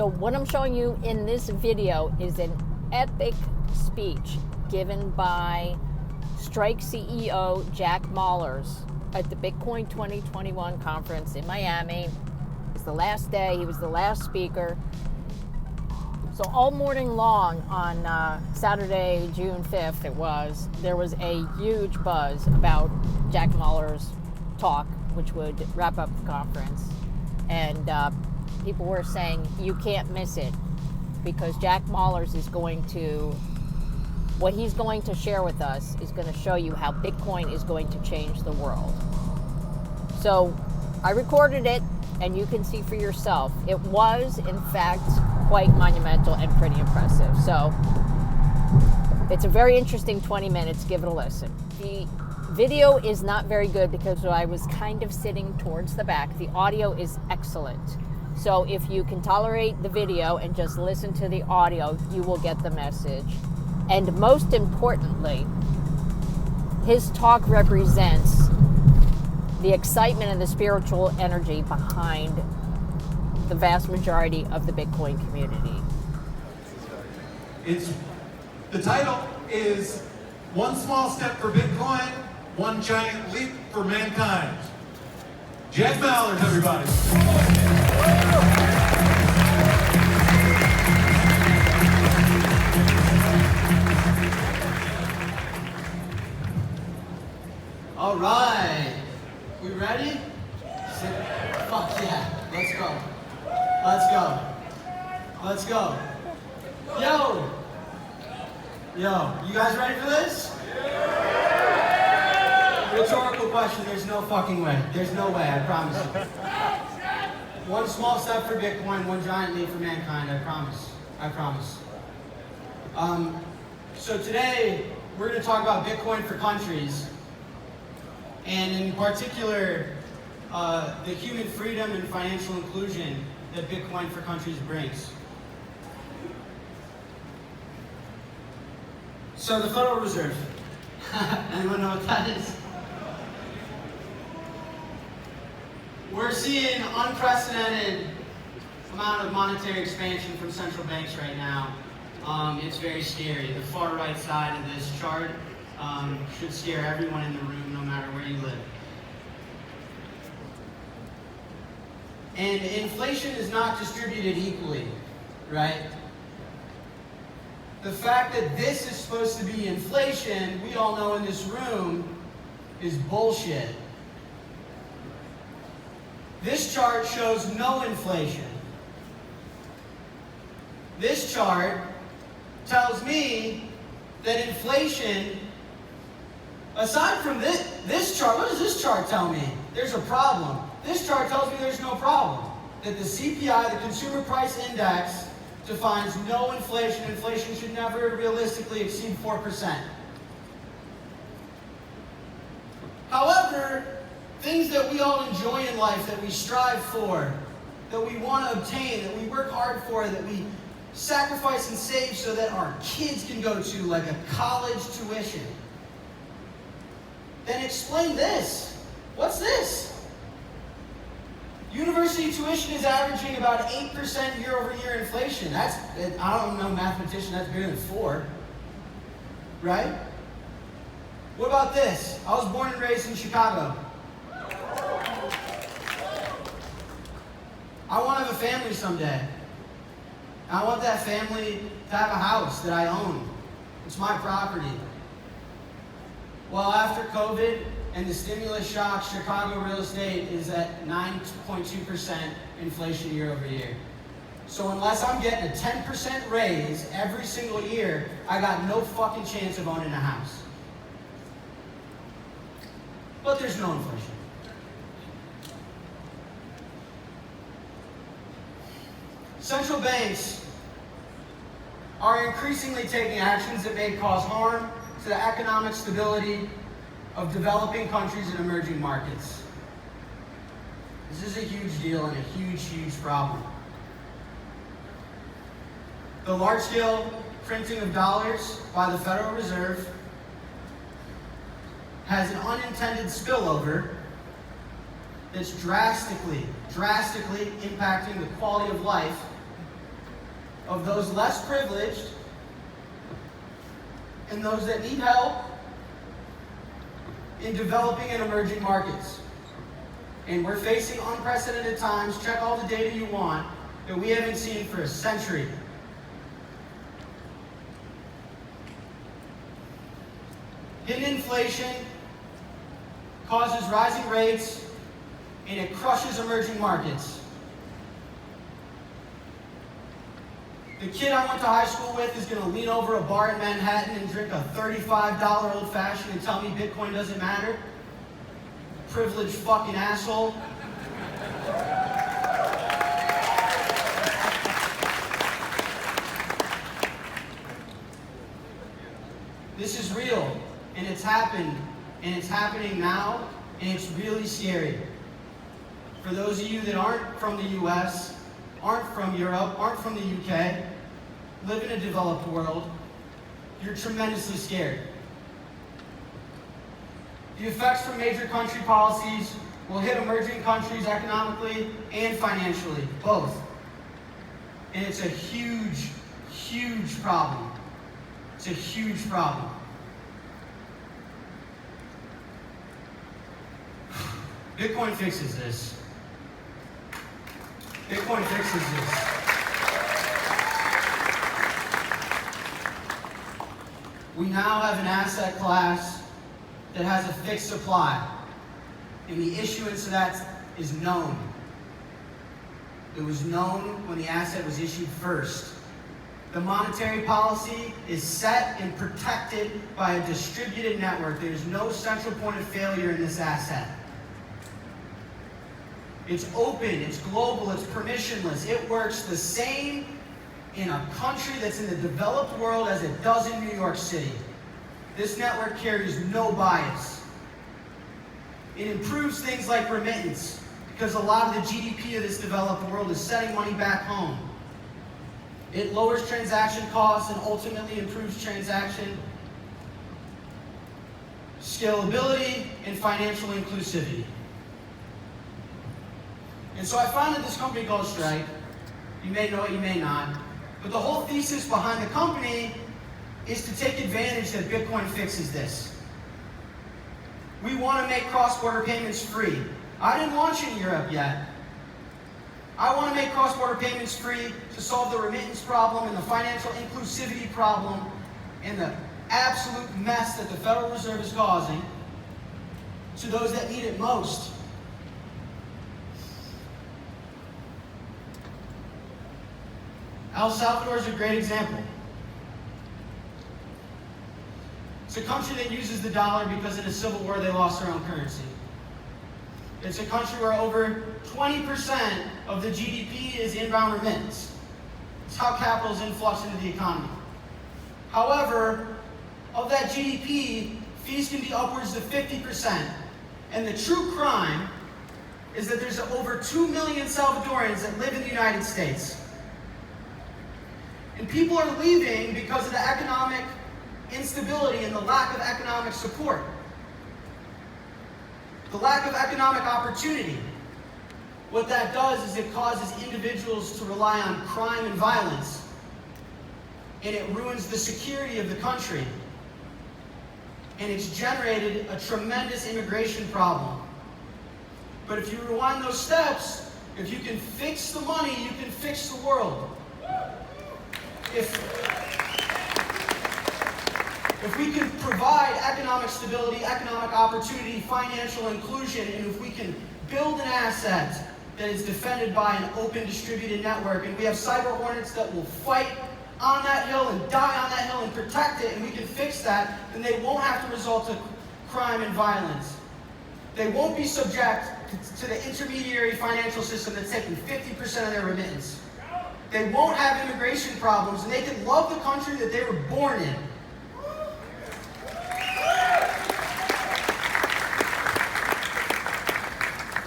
So what I'm showing you in this video is an epic speech given by Strike CEO Jack Mallers at the Bitcoin 2021 conference in Miami. It's the last day. He was the last speaker. So all morning long on Saturday, June 5th, there was a huge buzz about Jack Mallers' talk, which would wrap up the conference. And people were saying, you can't miss it, because Jack Mallers is what he's going to share with us is going to show you how Bitcoin is going to change the world. So I recorded it, and you can see for yourself. It was, in fact, quite monumental and pretty impressive. So it's a very interesting 20 minutes. Give it a listen. The video is not very good because I was kind of sitting towards the back. The audio is excellent. So if you can tolerate the video and just listen to the audio, you will get the message. And most importantly, his talk represents the excitement and the spiritual energy behind the vast majority of the Bitcoin community. The title is One Small Step for Bitcoin, One Giant Leap for Mankind. Jack Mallers, everybody. All right, we ready? Fuck yeah, let's go. Let's go. Let's go. Yo, you guys ready for this? Rhetorical question, there's no fucking way. There's no way, I promise you. One small step for Bitcoin, one giant leap for mankind, I promise. I promise. So today, we're gonna talk about Bitcoin for countries, and in particular, the human freedom and financial inclusion that Bitcoin for countries brings. So the Federal Reserve. Anyone know what that is? We're seeing unprecedented amount of monetary expansion from central banks right now. It's very scary. The far right side of this chart should scare everyone in the room, no matter where you live. And inflation is not distributed equally, right? The fact that this is supposed to be inflation, we all know in this room, is bullshit. This chart shows no inflation. This chart tells me that inflation, aside from this chart, what does this chart tell me? There's a problem. This chart tells me there's no problem. That the CPI, the Consumer Price Index, defines no inflation. Inflation should never realistically exceed 4%. However, things that we all enjoy in life, that we strive for, that we want to obtain, that we work hard for, that we sacrifice and save so that our kids can go to, like a college tuition, then explain this. What's this? University tuition is averaging about 8% year-over-year inflation. That's, I don't know, mathematician, that's bigger than 4, right? What about this? I was born and raised in Chicago. I want to have a family someday. I want that family to have a house that I own. It's my property. Well, after COVID and the stimulus shock, Chicago real estate is at 9.2% inflation year over year. So unless I'm getting a 10% raise every single year, I got no fucking chance of owning a house. But there's no inflation. Central banks are increasingly taking actions that may cause harm to the economic stability of developing countries and emerging markets. This is a huge deal and a huge, huge problem. The large-scale printing of dollars by the Federal Reserve has an unintended spillover that's drastically impacting the quality of life of those less privileged and those that need help in developing and emerging markets. And we're facing unprecedented times, check all the data you want, that we haven't seen for a century. Hidden inflation causes rising rates, and it crushes emerging markets. The kid I went to high school with is going to lean over a bar in Manhattan and drink a $35 old fashioned and tell me Bitcoin doesn't matter? Privileged fucking asshole. This is real, and it's happened, and it's happening now, and it's really scary. For those of you that aren't from the US, aren't from Europe, aren't from the UK, live in a developed world, you're tremendously scared. The effects from major country policies will hit emerging countries economically and financially, both. And it's a huge, huge problem. It's a huge problem. Bitcoin fixes this. Bitcoin fixes this. We now have an asset class that has a fixed supply, and the issuance of that is known. It was known when the asset was issued first. The monetary policy is set and protected by a distributed network. There's no central point of failure in this asset. It's open, it's global, it's permissionless. It works the same in a country that's in the developed world as it does in New York City. This network carries no bias. It improves things like remittance, because a lot of the GDP of this developed world is sending money back home. It lowers transaction costs and ultimately improves transaction scalability and financial inclusivity. And so I founded this company called Strike. You may know it, you may not. But the whole thesis behind the company is to take advantage that Bitcoin fixes this. We want to make cross-border payments free. I didn't launch in Europe yet. I want to make cross-border payments free to solve the remittance problem and the financial inclusivity problem and the absolute mess that the Federal Reserve is causing to those that need it most. El Salvador is a great example. It's a country that uses the dollar because in a civil war they lost their own currency. It's a country where over 20% of the GDP is inbound remittance. It's how capital is influx into the economy. However, of that GDP, fees can be upwards to 50%. And the true crime is that there's over 2 million Salvadorans that live in the United States. And people are leaving because of the economic instability and the lack of economic support. The lack of economic opportunity. What that does is it causes individuals to rely on crime and violence. And it ruins the security of the country. And it's generated a tremendous immigration problem. But if you rewind those steps, if you can fix the money, you can fix the world. If we can provide economic stability, economic opportunity, financial inclusion, and if we can build an asset that is defended by an open distributed network, and we have cyber hornets that will fight on that hill and die on that hill and protect it, and we can fix that, then they won't have to resort to crime and violence. They won't be subject to the intermediary financial system that's taking 50% of their remittance. They won't have immigration problems, and they can love the country that they were born in.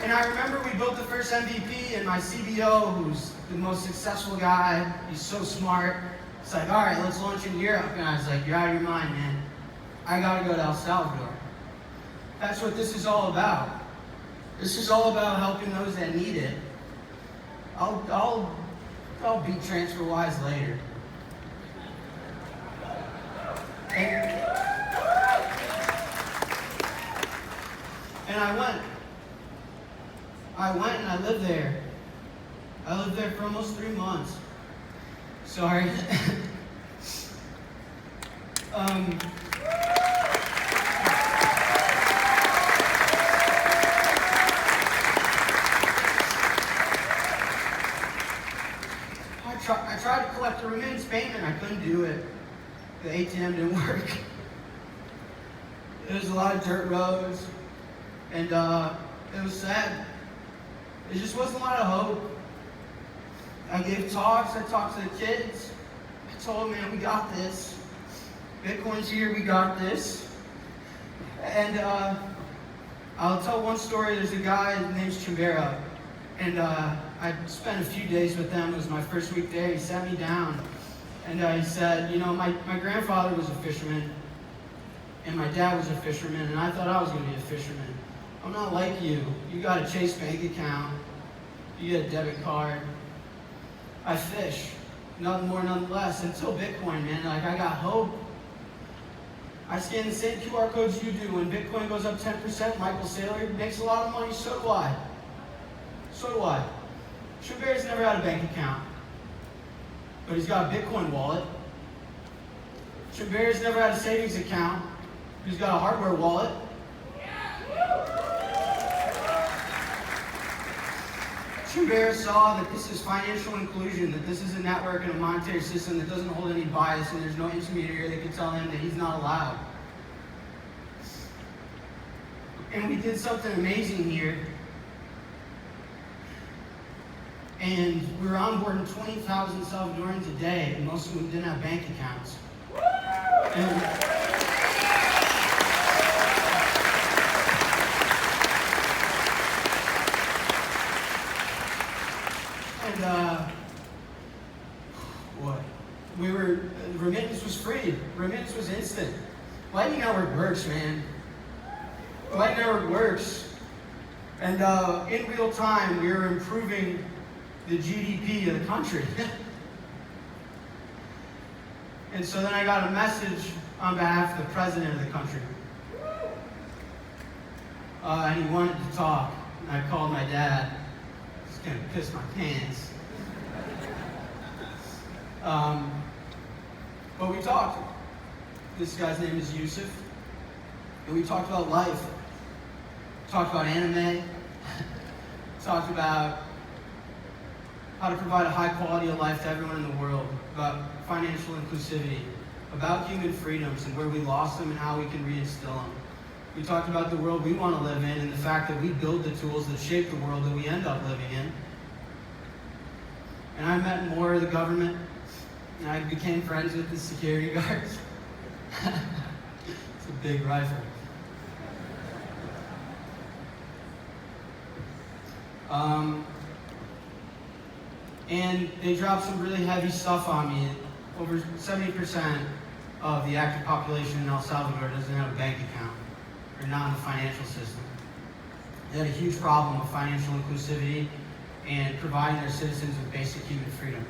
And I remember we built the first MVP, and my CBO, who's the most successful guy, he's so smart, it's like, all right, let's launch in Europe. And I was like, you're out of your mind, man. I gotta go to El Salvador. That's what this is all about. This is all about helping those that need it. I'll I'll beat TransferWise later. And I went and I lived there. I lived there for almost 3 months. Sorry. I tried to collect a remittance payment. I couldn't do it. The ATM didn't work. There was a lot of dirt roads, and it was sad. There just wasn't a lot of hope. I gave talks. I talked to the kids. I told them, man, we got this. Bitcoin's here. We got this. And I'll tell one story. There's a guy, his name's Chimbera, and I spent a few days with them. It was my first week there. He sat me down, and he said, you know, my grandfather was a fisherman, and my dad was a fisherman, and I thought I was going to be a fisherman. I'm not like you. You got a Chase bank account. You get a debit card. I fish. Nothing more, nothing less. Until Bitcoin, man. Like, I got hope. I scan the same QR codes you do. When Bitcoin goes up 10%, Michael Saylor makes a lot of money. So do I. So do I. Schubert's never had a bank account, but he's got a Bitcoin wallet. Schubert's never had a savings account, but he's got a hardware wallet. Schubert saw that this is financial inclusion, that this is a network and a monetary system that doesn't hold any bias, and there's no intermediary that can tell him that he's not allowed. And we did something amazing here. And we were onboarding 20,000 Salvadorans a day, and most of them didn't have bank accounts. Remittance was free. Remittance was instant. Lightning Network works, man. Lightning Network works. And in real time, we were improving the GDP of the country. And so then I got a message on behalf of the president of the country. And he wanted to talk. And I called my dad. He's gonna piss my pants. But we talked. This guy's name is Yusuf. And we talked about life. Talked about anime. Talked about how to provide a high quality of life to everyone in the world, about financial inclusivity, about human freedoms and where we lost them and how we can reinstill them. We talked about the world we want to live in and the fact that we build the tools that shape the world that we end up living in. And I met more of the government, and I became friends with the security guards. It's a big rifle. And they dropped some really heavy stuff on me. Over 70% of the active population in El Salvador doesn't have a bank account or not in the financial system. They had a huge problem with financial inclusivity and providing their citizens with basic human freedom.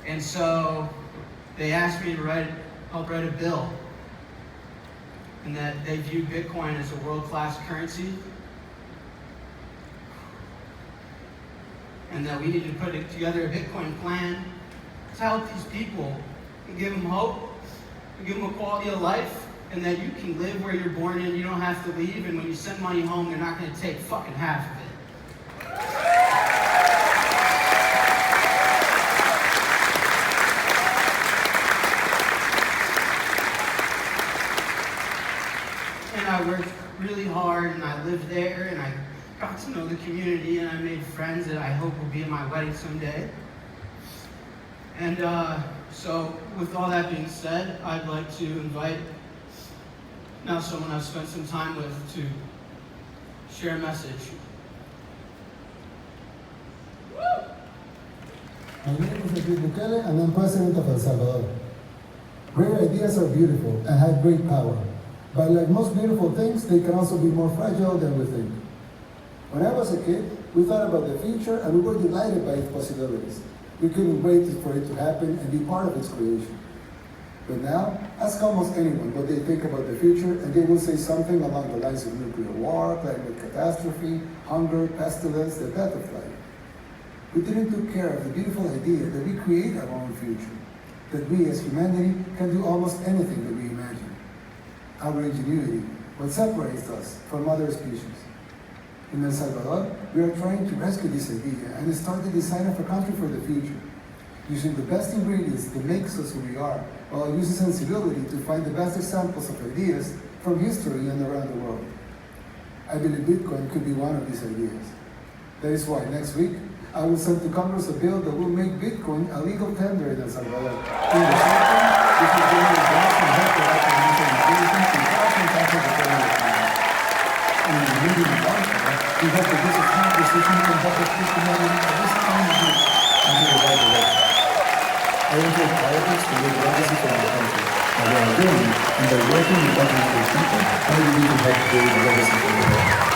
And so they asked me to help write a bill, and that they viewed Bitcoin as a world-class currency, and that we needed to put together a Bitcoin plan to help these people and give them hope, and give them a quality of life, and that you can live where you're born and you don't have to leave, and when you send money home, they're not going to take fucking half of it. And I worked really hard, and I lived there, and I got to know the community, and I made friends that I hope will be at my wedding someday. And so, with all that being said, I'd like to invite now someone I've spent some time with to share a message. My name is Enrique Bukele, and I'm president of El Salvador. Great ideas are beautiful and have great power. But like most beautiful things, they can also be more fragile than we think. When I was a kid, We thought about the future and we were delighted by its possibilities. We couldn't wait for it to happen and be part of its creation. But now, ask almost anyone what they think about the future and they will say something along the lines of nuclear war, climate catastrophe, hunger, pestilence, the death of life. We didn't take care of the beautiful idea that we create our own future, that we as humanity can do almost anything that we imagine. Our ingenuity, what separates us from other species. In El Salvador, we are trying to rescue this idea and start the design of a country for the future, using the best ingredients that makes us who we are, while using sensibility to find the best examples of ideas from history and around the world. I believe Bitcoin could be one of these ideas. That is why next week, I will send to Congress a bill that will make Bitcoin a legal tender in El Salvador. In the short term, this will generate jobs and help provide financial inclusion to thousands of the federal economy. And in the medium long term, we hope that this economic decision can help us push humanity at this time of year into the right direction. I enjoy politics to make legacy for our country, and we are doing it, and by working with government people, I believe we can help create a legacy for the world.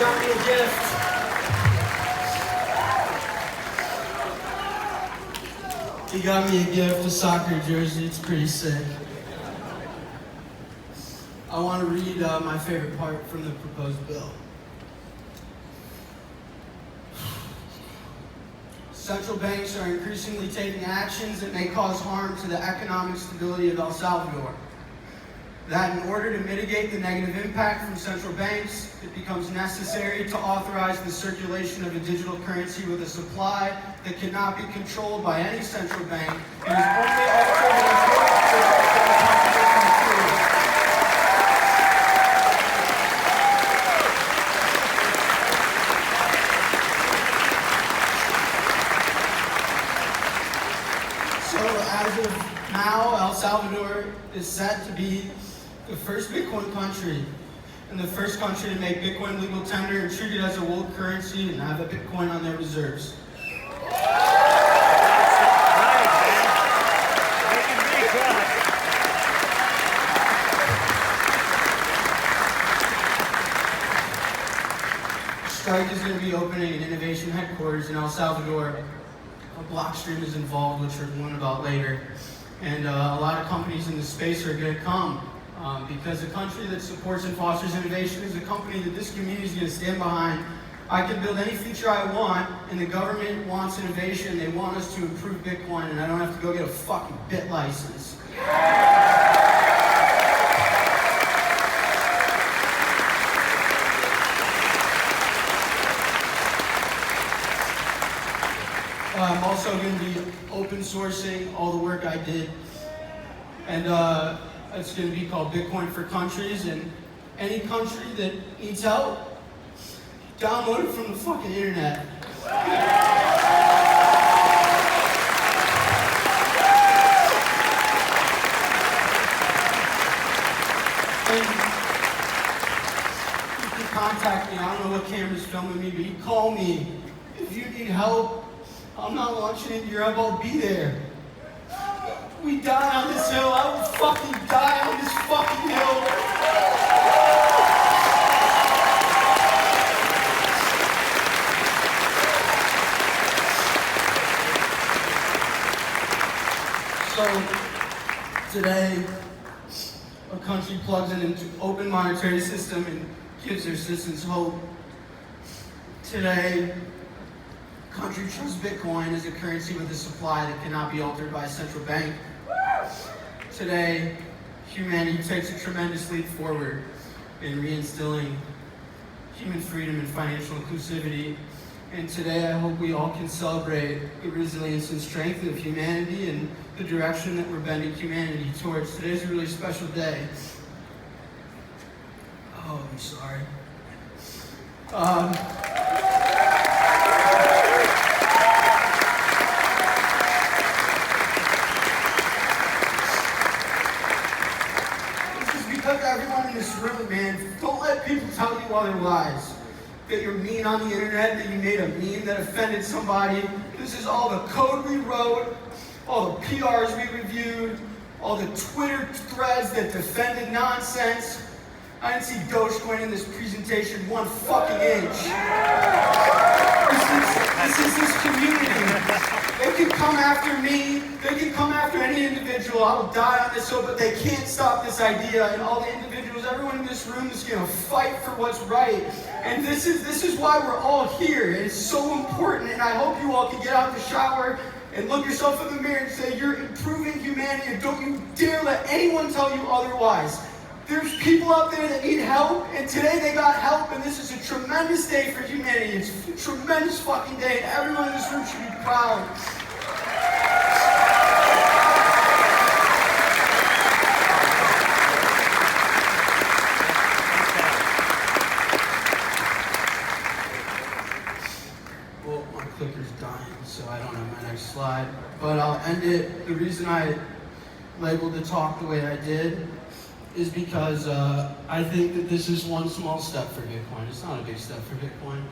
Got me a gift. He got me a gift, a soccer jersey. It's pretty sick. I want to read my favorite part from the proposed bill. Central banks are increasingly taking actions that may cause harm to the economic stability of El Salvador. That in order to mitigate the negative impact from central banks, it becomes necessary to authorize the circulation of a digital currency with a supply that cannot be controlled by any central bank and is only altered and imported for the competition period. So as of now, El Salvador is set to be the first Bitcoin country and the first country to make Bitcoin legal tender and treat it as a world currency and have a Bitcoin on their reserves. Strike is going to be opening an innovation headquarters in El Salvador. Blockstream is involved, which we'll learn about later. And a lot of companies in the space are going to come. Because a country that supports and fosters innovation is a company that this community is going to stand behind. I can build any feature I want, and the government wants innovation. They want us to improve Bitcoin, and I don't have to go get a fucking bit license. I'm also going to be open sourcing all the work I did. And it's going to be called Bitcoin for Countries, and any country that needs help, download it from the fucking internet. And you can contact me. I don't know what camera's filming me, but you call me. If you need help, I'm not launching into your hub, I'll be there. We die on this hill, I will fucking die on this fucking hill. So, today, a country plugs in into open monetary system and gives their citizens hope. Today, a country trusts Bitcoin as a currency with a supply that cannot be altered by a central bank. Today, humanity takes a tremendous leap forward in reinstilling human freedom and financial inclusivity. And today, I hope we all can celebrate the resilience and strength of humanity and the direction that we're bending humanity towards. Today's a really special day. Oh, I'm sorry. let people tell you otherwise. That you're mean on the internet, that you made a meme that offended somebody. This is all the code we wrote, all the PRs we reviewed, all the Twitter threads that defended nonsense. I didn't see Dogecoin in this presentation 1 fucking inch. This is this community. They can come after me, they can come after any individual, I will die on this hill, but they can't stop this idea, and all the individuals, everyone in this room is gonna fight for what's right. And this is why we're all here. It's so important, and I hope you all can get out the shower and look yourself in the mirror and say, you're improving humanity, and don't you dare let anyone tell you otherwise. There's people out there that need help, and today they got help, and this is a tremendous day for humanity. It's a tremendous fucking day, and everyone in this room should be proud. Well, my clicker's dying, so I don't have my next slide, but I'll end it. The reason I labeled the talk the way I did is because I think that this is one small step for Bitcoin. It's not a big step for Bitcoin.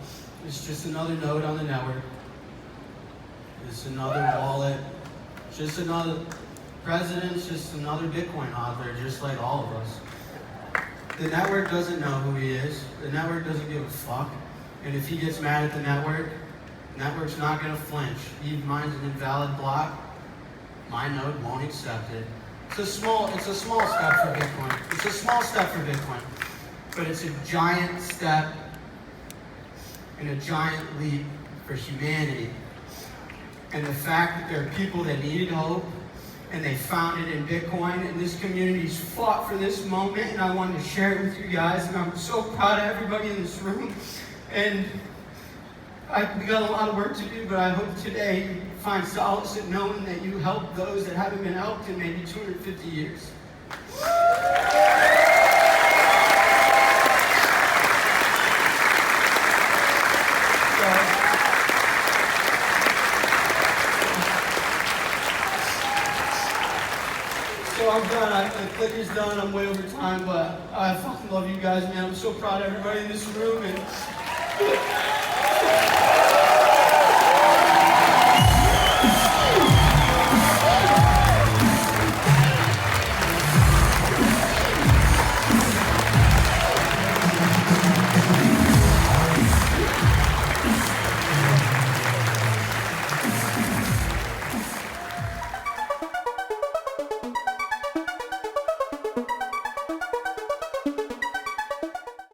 It's just another node on the network. It's another wallet. Just another president's just another Bitcoin hodler, just like all of us. The network doesn't know who he is. The network doesn't give a fuck. And if he gets mad at the network's not gonna flinch. He minds an invalid block. My node won't accept it. It's a small step for Bitcoin. It's a small step for Bitcoin, but it's a giant step and a giant leap for humanity. And the fact that there are people that needed hope and they found it in Bitcoin, and this community's fought for this moment, and I wanted to share it with you guys, and I'm so proud of everybody in this room. And we got a lot of work to do, but I hope today you find solace in knowing that you helped those that haven't been helped in maybe 250 years. So I'm done. The clicker's done. I'm way over time, but I fucking love you guys, man. I'm so proud of everybody in this room. And